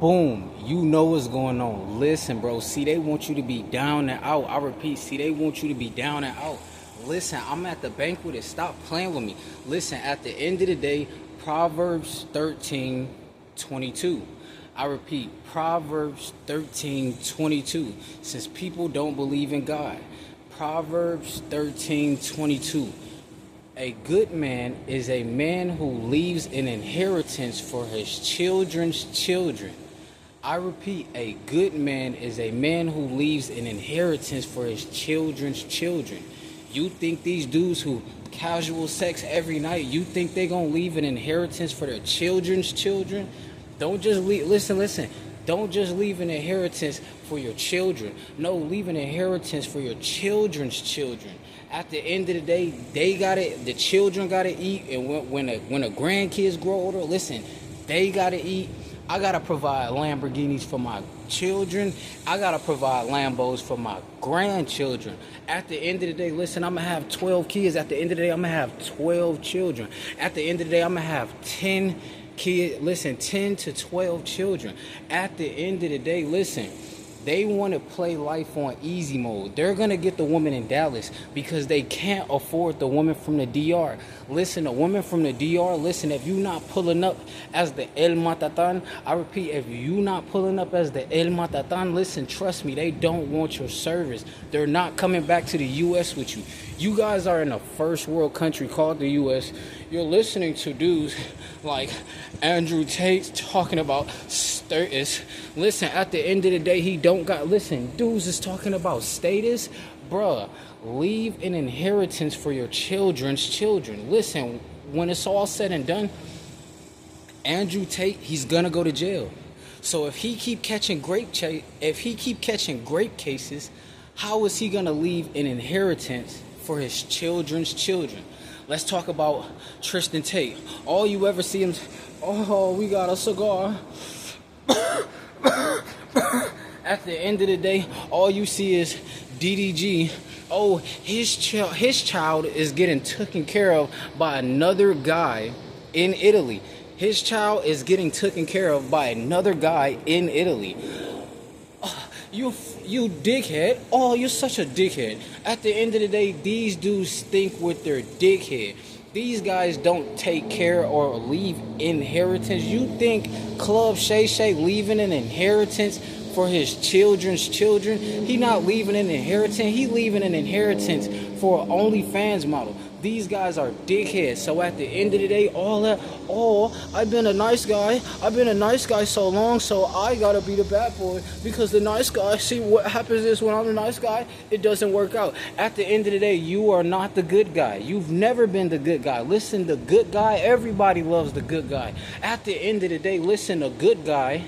Boom, you know what's going on. Listen, bro, see, they want you to be down and out. I repeat, see, they want you to be down and out. Listen, I'm at the bank with it. Stop playing with me. Listen, at the end of the day, Proverbs 13:22. I repeat, Proverbs 13:22. Since people don't believe in God, Proverbs 13:22. A good man is a man who leaves an inheritance for his children's children. I repeat, a good man is a man who leaves an inheritance for his children's children. You think these dudes who casual sex every night, you think they gonna leave an inheritance for their children's children? Don't just leave, listen. Don't just leave an inheritance for your children. No, leave an inheritance for your children's children. At the end of the day, the children gotta eat, and when the grandkids grow older, listen, they gotta eat. I gotta provide Lamborghinis for my children. I gotta provide Lambos for my grandchildren. At the end of the day, listen, I'm gonna have 12 kids. At the end of the day, I'm gonna have 12 children. At the end of the day, I'm gonna have 10 kids. Listen, 10 to 12 children. At the end of the day, listen, they want to play life on easy mode. They're going to get the woman in Dallas because they can't afford the woman from the DR. Listen, the woman from the DR, listen, if you not pulling up as the El Matatan, I repeat, if you not pulling up as the El Matatan, listen, trust me, they don't want your service. They're not coming back to the U.S. with you. You guys are in a first world country called the U.S. You're listening to dudes like Andrew Tate talking about status. Listen, at the end of the day, he don't got, listen, dudes is talking about status. Bruh, leave an inheritance for your children's children. Listen, when it's all said and done, Andrew Tate, he's gonna go to jail. So if he keep catching grape cases, how is he gonna leave an inheritance for his children's children? Let's talk about Tristan Tate. All you ever see him, oh, we got a cigar. At the end of the day, all you see is DDG. Oh, his child is getting taken care of by another guy in Italy. His child is getting taken care of by another guy in Italy. You dickhead. Oh, you're such a dickhead. At the end of the day, these dudes think with their dickhead. These guys don't take care or leave inheritance. You think Club Shay Shay leaving an inheritance for his children's children? He not leaving an inheritance. He leaving an inheritance for an OnlyFans model. These guys are dickheads. So at the end of the day, I've been a nice guy. I've been a nice guy so long, so I gotta be the bad boy because the nice guy, see what happens is when I'm the nice guy, it doesn't work out. At the end of the day, you are not the good guy. You've never been the good guy. Listen, the good guy, everybody loves the good guy. At the end of the day, listen, the good guy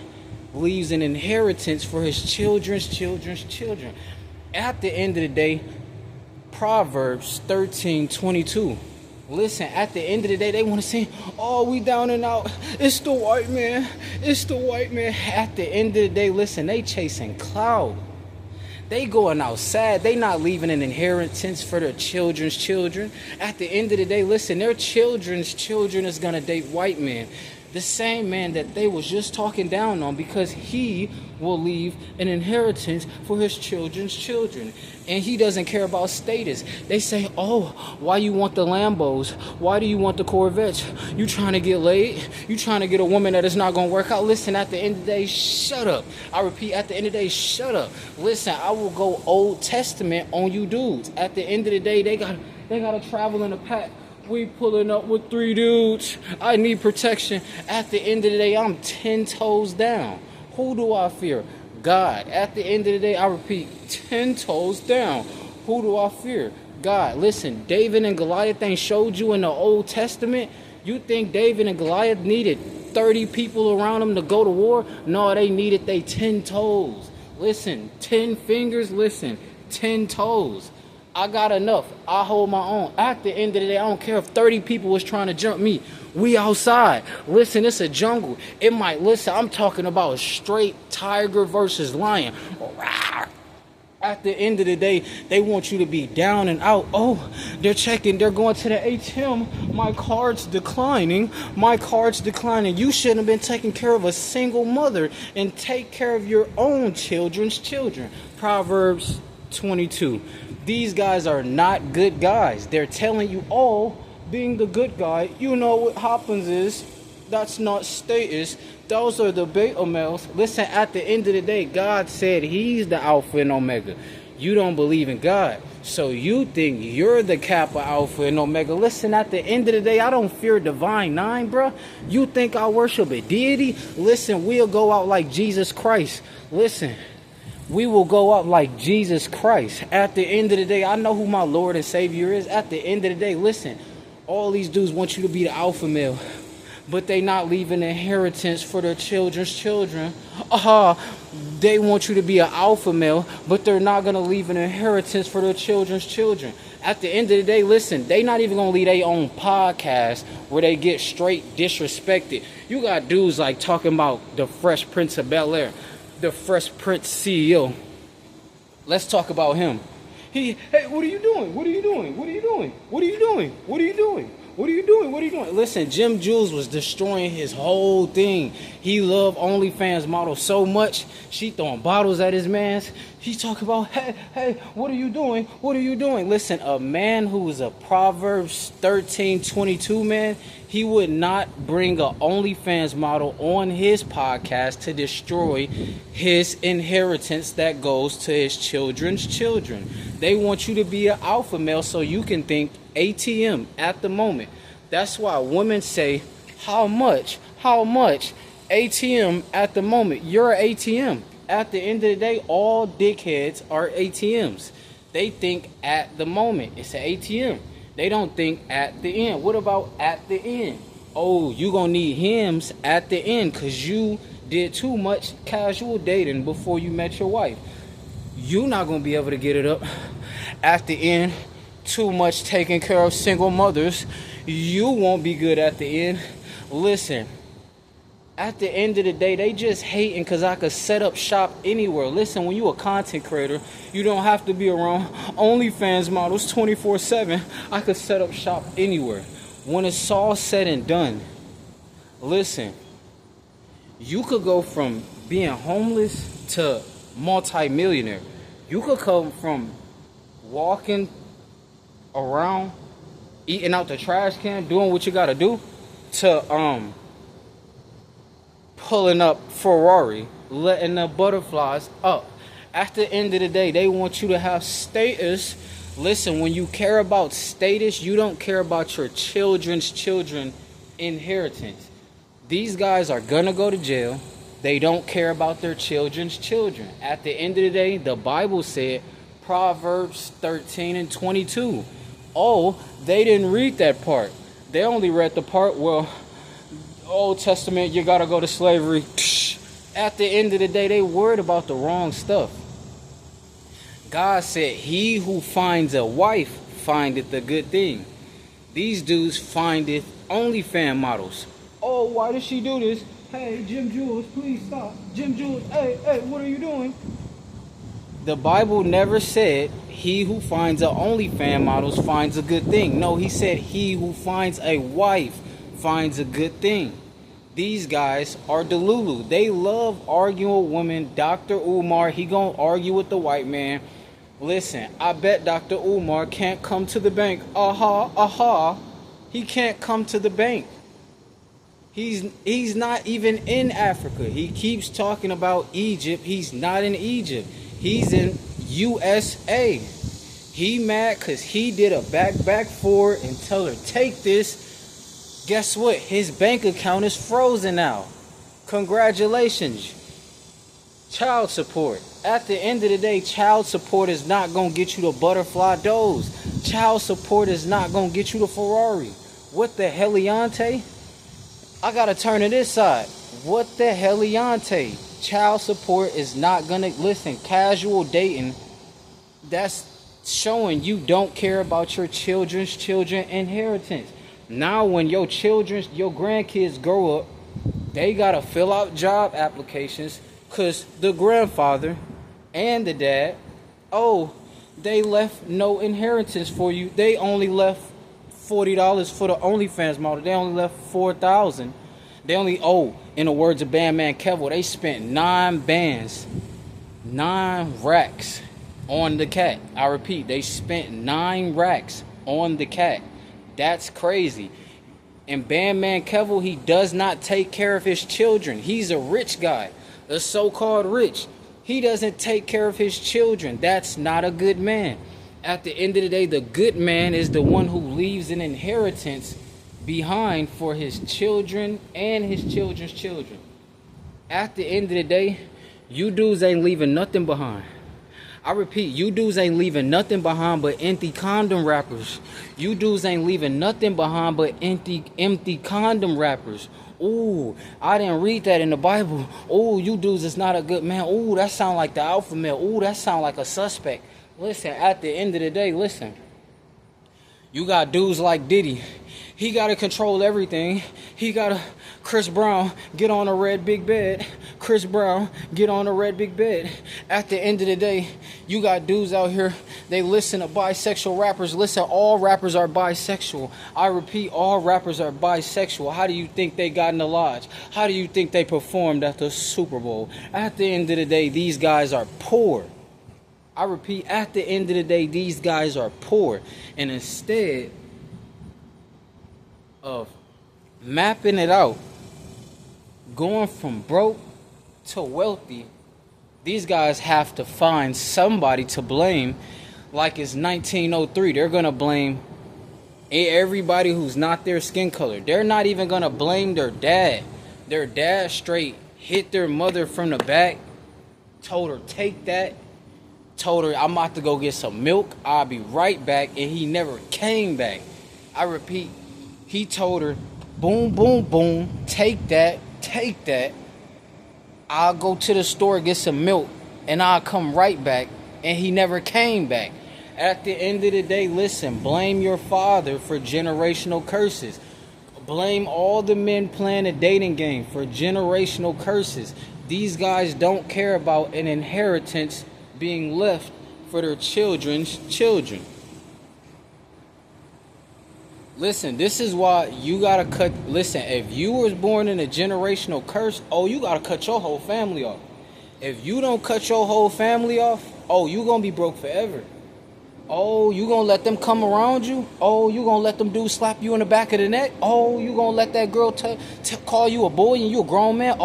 leaves an inheritance for his children's children's children. At the end of the day, Proverbs 13:22. Listen, at the end of the day, they want to say, oh, we down and out. It's the white man. It's the white man. At the end of the day, listen, they chasing clout. They going outside. They not leaving an inheritance for their children's children. At the end of the day, listen, their children's children is going to date white men. The same man that they was just talking down on because he will leave an inheritance for his children's children. And he doesn't care about status. They say, oh, why you want the Lambos? Why do you want the Corvettes? You trying to get laid? You trying to get a woman that is not going to work out? Listen, at the end of the day, shut up. I repeat, at the end of the day, shut up. Listen, I will go Old Testament on you dudes. At the end of the day, they got to travel in a pack. We pulling up with 3 dudes. I need protection. At the end of the day, I'm 10 toes down. Who do I fear? God. At the end of the day, I repeat, 10 toes down. Who do I fear? God. Listen, David and Goliath ain't showed you in the Old Testament. You think David and Goliath needed 30 people around them to go to war? No, they needed 10 toes. Listen, 10 fingers, listen, 10 toes. I got enough. I hold my own. At the end of the day, I don't care if 30 people was trying to jump me. We outside. Listen, it's a jungle. It might, listen, I'm talking about straight tiger versus lion. At the end of the day, they want you to be down and out. Oh, they're going to the ATM. My card's declining. You shouldn't have been taking care of a single mother and take care of your own children's children. Proverbs 22. These guys are not good guys. They're telling you, oh, being the good guy, you know what happens is, that's not status. Those are the beta males. Listen, at the end of the day, God said he's the Alpha and Omega. You don't believe in God, so you think you're the Kappa, Alpha, and Omega. Listen, at the end of the day, I don't fear Divine Nine, bro. You think I worship a deity? Listen, we'll go out like Jesus Christ. Listen, we will go out like Jesus Christ. At the end of the day, I know who my Lord and Savior is. At the end of the day, listen, all these dudes want you to be the alpha male, but they not leaving inheritance for their children's children. They want you to be an alpha male, but they're not going to leave an inheritance for their children's children. At the end of the day, listen, they not even going to leave their own podcast where they get straight disrespected. You got dudes like talking about the Fresh Prince of Bel-Air, the Fresh Prince CEO. Let's talk about him. Hey, what are you doing? What are you doing? What are you doing? What are you doing? What are you doing? What are you doing? What are you doing? Listen, Jim Jules was destroying his whole thing. He loved OnlyFans models so much, she throwing bottles at his mans. He talk about, hey, what are you doing? What are you doing? Listen, a man who was a Proverbs 13:22 man, he would not bring a OnlyFans model on his podcast to destroy his inheritance that goes to his children's children. They want you to be an alpha male so you can think ATM at the moment. That's why women say, how much ATM at the moment. You're an ATM. At the end of the day, all dickheads are ATMs. They think at the moment. It's an ATM. They don't think at the end. What about at the end? Oh, you gonna need hymns at the end because you did too much casual dating before you met your wife. You're not gonna be able to get it up at the end. Too much taking care of single mothers. You won't be good at the end. Listen, at the end of the day, they just hating because I could set up shop anywhere. Listen, when you a content creator, you don't have to be around OnlyFans models 24/7. I could set up shop anywhere. When it's all said and done, listen, you could go from being homeless to multi-millionaire. You could come from walking around, eating out the trash can, doing what you gotta do, to pulling up Ferrari, letting the butterflies up. At the end of the day, they want you to have status. Listen, when you care about status, you don't care about your children's children inheritance. These guys are gonna go to jail. They don't care about their children's children. At the end of the day, the Bible said, Proverbs 13:22. Oh, they didn't read that part. They only read the part, well, Old Testament, you gotta go to slavery. At the end of the day, they worried about the wrong stuff. God said, he who finds a wife findeth a good thing. These dudes findeth OnlyFans models. Oh, why did she do this? Hey, Jim Jules, please stop. Jim Jules, hey, what are you doing? The Bible never said he who finds a OnlyFans models finds a good thing. No, he said he who finds a wife finds a good thing. These guys are delulu. They love arguing with women. Dr. Umar, he gonna argue with the white man. Listen, I bet Dr. Umar can't come to the bank. He can't come to the bank. He's not even in Africa. He keeps talking about Egypt. He's not in Egypt. He's in USA. He mad because he did a back forward and tell her, take this. Guess what? His bank account is frozen now. Congratulations. Child support. At the end of the day, child support is not going to get you the butterfly doze. Child support is not going to get you the Ferrari. What the heliante? I got to turn to this side. What the heliante? Child support is not going to, listen, casual dating, that's showing you don't care about your children's children inheritance. Now when your grandkids grow up, they got to fill out job applications because the grandfather and the dad Oh, they left no inheritance for you. They only left $40 for the OnlyFans model. They only left 4,000. They only in the words of Bandman Kevo, they spent 9 bands, 9 racks on the cat. I repeat, they spent 9 racks on the cat. That's crazy. And Bandman Kevo, he does not take care of his children. He's a rich guy, a so-called rich. He doesn't take care of his children. That's not a good man. At the end of the day, the good man is the one who leaves an inheritance behind for his children and his children's children. At the end of the day, you dudes ain't leaving nothing behind. I repeat, you dudes ain't leaving nothing behind but empty condom wrappers. You dudes ain't leaving nothing behind but empty condom wrappers. Ooh, I didn't read that in the Bible. Ooh, you dudes is not a good man. Ooh, that sound like the alpha male. Ooh, that sound like a suspect. Listen, at the end of the day, listen. You got dudes like Diddy. He got to control everything. He got to, Chris Brown, get on a red big bed. Chris Brown, get on a red big bed. At the end of the day, you got dudes out here, they listen to bisexual rappers. Listen, all rappers are bisexual. I repeat, all rappers are bisexual. How do you think they got in the lodge? How do you think they performed at the Super Bowl? At the end of the day, these guys are poor. I repeat, at the end of the day, these guys are poor. And instead of mapping it out, going from broke to wealthy, these guys have to find somebody to blame. Like it's 1903. They're going to blame everybody who's not their skin color. They're not even going to blame their dad. Their dad straight hit their mother from the back, told her, take that. Told her, I'm about to go get some milk. I'll be right back. And he never came back. I repeat, he told her, boom, boom, boom, take that, take that. I'll go to the store, get some milk, and I'll come right back. And he never came back. At the end of the day, listen, blame your father for generational curses. Blame all the men playing a dating game for generational curses. These guys don't care about an inheritance being left for their children's children. Listen, this is why you gotta cut. Listen, if you was born in a generational curse, you gotta cut your whole family off. If you don't cut your whole family off, you gonna be broke forever. You gonna let them come around you? You gonna let them dudes slap you in the back of the neck? You gonna let that girl call you a boy and you a grown man?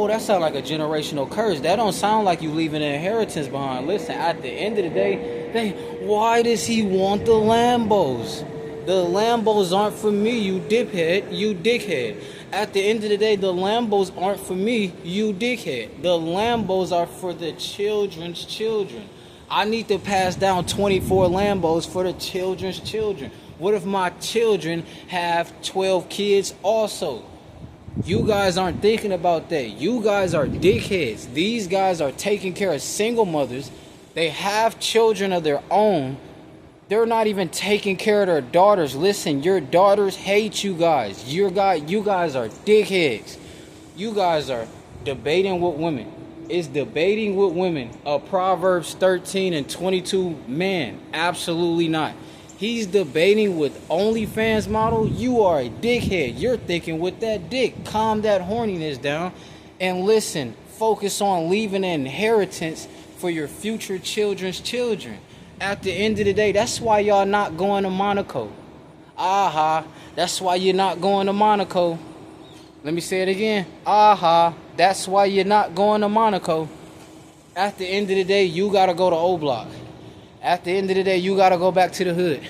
That sounds like a generational curse. That don't sound like you leaving an inheritance behind. Listen, at the end of the day, why does he want the Lambos? The Lambos aren't for me, you diphead, you dickhead. At the end of the day, the Lambos aren't for me, you dickhead. The Lambos are for the children's children. I need to pass down 24 Lambos for the children's children. What if my children have 12 kids also? You guys aren't thinking about that. You guys are dickheads. These guys are taking care of single mothers. They have children of their own. They're not even taking care of their daughters. Listen, your daughters hate you guys. You guys are dickheads. You guys are debating with women. Is debating with women a Proverbs 13 and 22 man? Absolutely not. He's debating with OnlyFans model. You are a dickhead. You're thinking with that dick. Calm that horniness down and listen. Focus on leaving an inheritance for your future children's children. At the end of the day, that's why y'all not going to Monaco. That's why you're not going to Monaco. Let me say it again. That's why you're not going to Monaco. At the end of the day, you got to go to O Block. At the end of the day, you got to go back to the hood.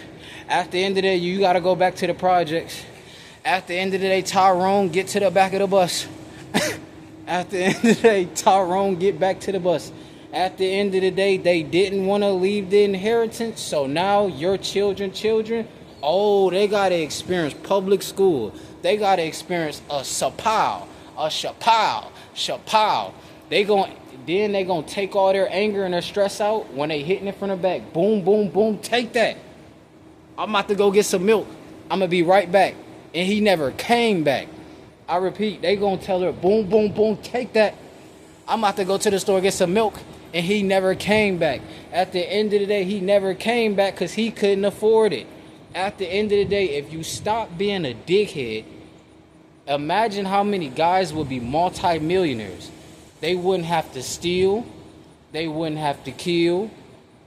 At the end of the day, you got to go back to the projects. At the end of the day, Tyrone, get to the back of the bus. At the end of the day, Tyrone, get back to the bus. At the end of the day, they didn't want to leave the inheritance. So now your children, they got to experience public school. They got to experience a chappelle. Then they gonna take all their anger and their stress out when they hitting it from the back. Boom, boom, boom, take that. I'm about to go get some milk. I'm gonna be right back. And he never came back. I repeat, they gonna tell her, boom, boom, boom, take that. I'm about to go to the store get some milk. and he never came back. At the end of the day, he never came back because he couldn't afford it. At the end of the day, if you stop being a dickhead, imagine how many guys would be multi-millionaires. They wouldn't have to steal. They wouldn't have to kill.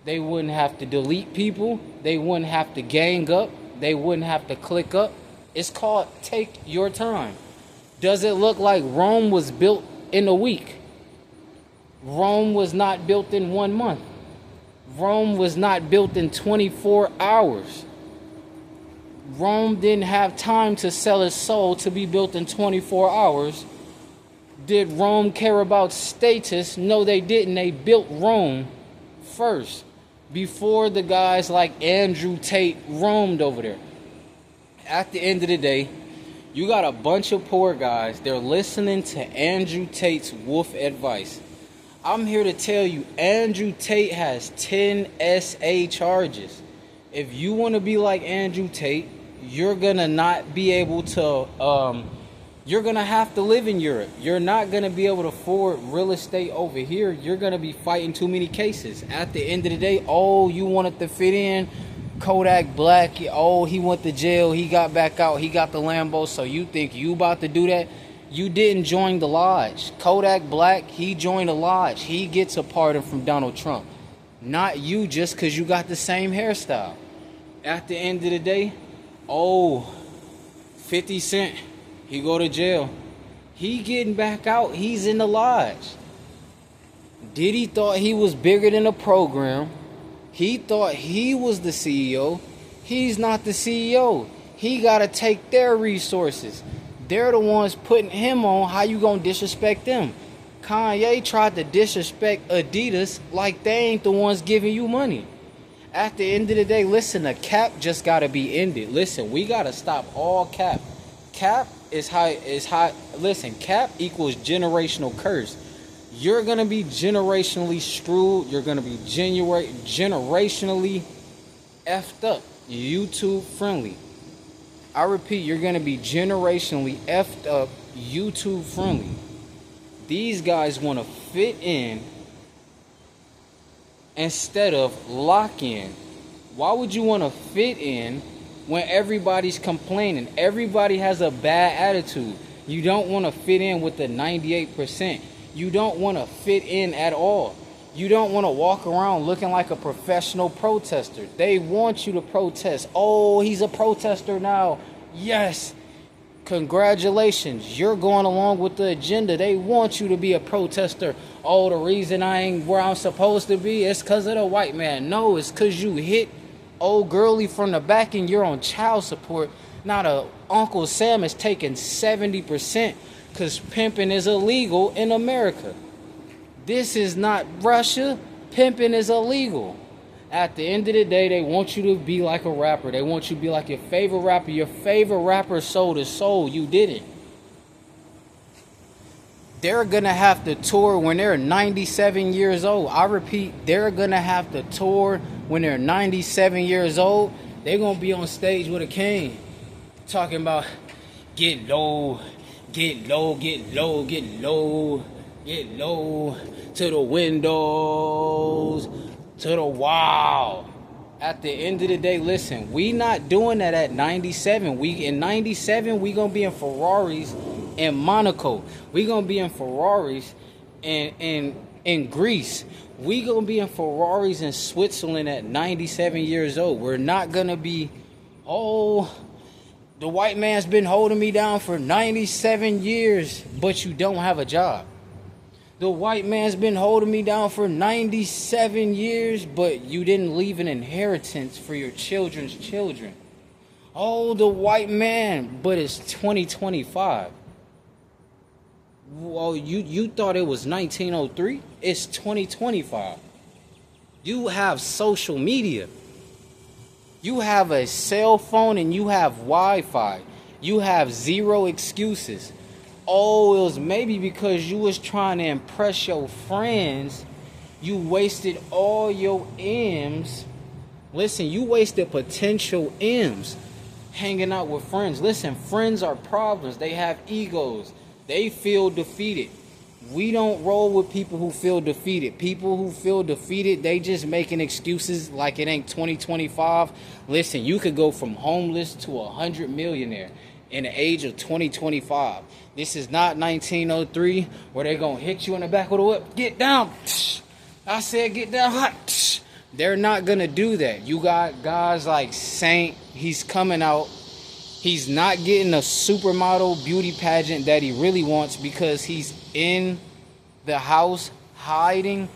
They wouldn't have to delete people. They wouldn't have to gang up. They wouldn't have to click up. It's called take your time. Does it look like Rome was built in a week? Rome was not built in 1 month. Rome was not built in 24 hours. Rome didn't have time to sell its soul to be built in 24 hours. Did Rome care about status? No, they didn't. They built Rome first before the guys like Andrew Tate roamed over there. At the end of the day, you got a bunch of poor guys. They're listening to Andrew Tate's wolf advice. I'm here to tell you, Andrew Tate has 10 SA charges. If you want to be like Andrew Tate, you're going to not be able to, you're going to have to live in Europe. You're not going to be able to afford real estate over here. You're going to be fighting too many cases. At the end of the day, oh, you wanted to fit in. Kodak Black, oh, he went to jail. He got back out. He got the Lambo. So you think you about to do that? You didn't join the lodge. Kodak Black, he joined the lodge. He gets a pardon from Donald Trump. Not you, just because you got the same hairstyle. At the end of the day, oh, 50 Cent, he go to jail. He getting back out. He's in the lodge. Diddy thought he was bigger than the program. He thought he was the CEO. He's not the CEO. He got to take their resources. They're the ones putting him on. How you going to disrespect them? Kanye tried to disrespect Adidas like they ain't the ones giving you money. At the end of the day, listen, the cap just got to be ended. Listen, we got to stop all cap. Cap is high. Listen, cap equals generational curse. You're going to be generationally screwed. You're going to be generationally effed up. YouTube friendly. I repeat, you're going to be generationally effed up, YouTube friendly. These guys want to fit in instead of lock in. Why would you want to fit in when everybody's complaining? Everybody has a bad attitude. You don't want to fit in with the 98%. You don't want to fit in at all. You don't want to walk around looking like a professional protester. They want you to protest. Oh, he's a protester now. Yes. Congratulations. You're going along with the agenda. They want you to be a protester. Oh, the reason I ain't where I'm supposed to be is because of the white man. No, it's because you hit old girlie from the back and you're on child support. Now Uncle Sam is taking 70%. Because pimping is illegal in America. This is not Russia. Pimping is illegal. At the end of the day, they want you to be like a rapper. They want you to be like your favorite rapper. Your favorite rapper sold his soul. You didn't. They're going to have to tour when they're 97 years old. I repeat, they're going to have to tour when they're 97 years old. They're going to be on stage with a cane. Talking about get low. Get low, get low, get low, get low, to the windows, to the wall. At the end of the day, listen, we not doing that at 97. In 97, we going to be in Ferraris in Monaco. We going to be in Ferraris in Greece. We going to be in Ferraris in Switzerland at 97 years old. We're not going to be, the white man's been holding me down for 97 years, but you don't have a job. The white man's been holding me down for 97 years, but you didn't leave an inheritance for your children's children. Oh, the white man, but it's 2025. Well, you thought it was 1903? It's 2025. You have social media. You have a cell phone and you have Wi-Fi. You have zero excuses. Oh, it was maybe because you was trying to impress your friends. You wasted all your M's. Listen, you wasted potential M's hanging out with friends. Listen, friends are problems. They have egos. They feel defeated. We don't roll with people who feel defeated. People who feel defeated, they just making excuses like it ain't 2025. Listen, you could go from homeless to 100 millionaire in the age of 2025. This is not 1903 where they gonna hit you in the back with a whip. Get down. I said get down hot. They're not gonna do that. You got guys like Saint. He's coming out. He's not getting a supermodel beauty pageant that he really wants because he's in the house hiding.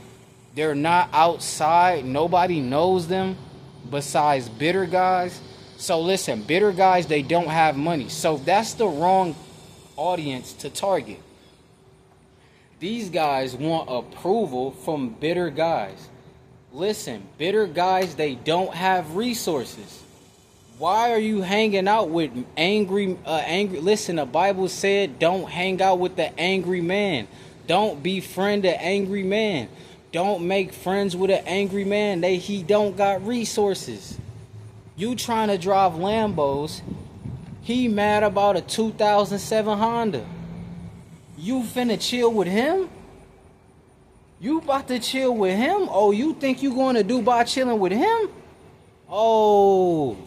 They're not outside. Nobody knows them besides bitter guys. So listen, bitter guys, they don't have money. So that's the wrong audience to target. These guys want approval from bitter guys. Listen, bitter guys, they don't have resources. Why are you hanging out with angry? Listen, the Bible said don't hang out with the angry man. Don't befriend an angry man. Don't make friends with an angry man. He don't got resources. You trying to drive Lambos. He mad about a 2007 Honda. You finna chill with him? You about to chill with him? Oh, you think you going to Dubai chilling with him? Oh,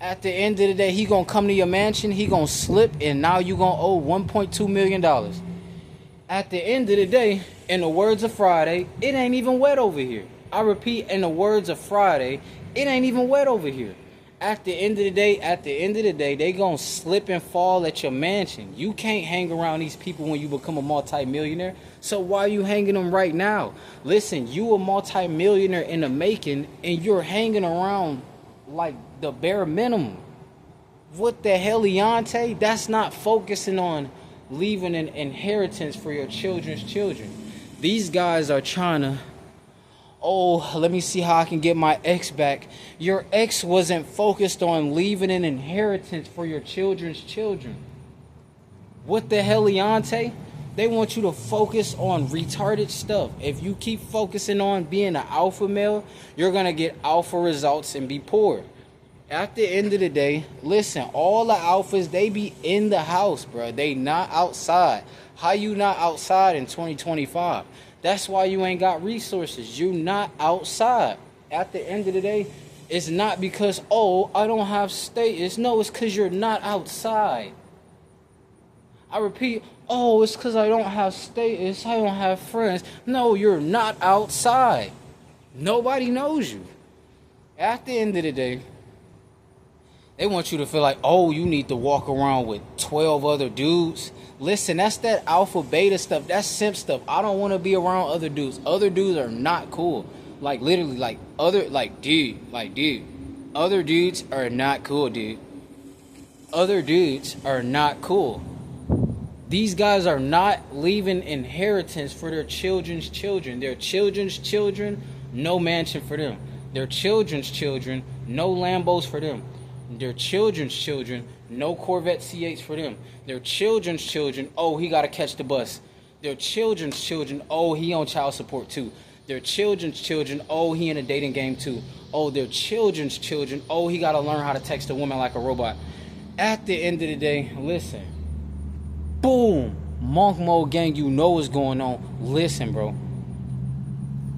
at the end of the day, he gonna come to your mansion, he gonna slip, and now you gonna owe $1.2 million. At the end of the day, in the words of Friday, it ain't even wet over here. I repeat, in the words of Friday, it ain't even wet over here. At the end of the day, they gonna slip and fall at your mansion. You can't hang around these people when you become a multi-millionaire. So why are you hanging them right now? Listen, you a multi-millionaire in the making, and you're hanging around like the bare minimum. What the hell, Leonte? That's not focusing on leaving an inheritance for your children's children. These guys are trying to, oh, let me see how I can get my ex back. Your ex wasn't focused on leaving an inheritance for your children's children. What the hell, Leonte? They want you to focus on retarded stuff. If you keep focusing on being an alpha male, you're going to get alpha results and be poor. At the end of the day, listen, all the alphas, they be in the house, bro. They not outside. How you not outside in 2025? That's why you ain't got resources. You not outside. At the end of the day, it's not because, oh, I don't have status. No, it's because you're not outside. I repeat, oh, it's because I don't have status. I don't have friends. No, you're not outside. Nobody knows you. At the end of the day, they want you to feel like, oh, you need to walk around with 12 other dudes. Listen, that's that alpha beta stuff. That's simp stuff. I don't want to be around other dudes. Other dudes are not cool. Like, literally, dude. Other dudes are not cool, dude. Other dudes are not cool. These guys are not leaving inheritance for their children's children. Their children's children, no mansion for them. Their children's children, no Lambos for them. Their children's children, no Corvette C8s for them. Their children's children, oh, he got to catch the bus. Their children's children, oh, he on child support too. Their children's children, oh, he in a dating game too. Oh, their children's children, oh, he got to learn how to text a woman like a robot. At the end of the day, listen. Boom. Monk Mode gang, you know what's going on. Listen, bro.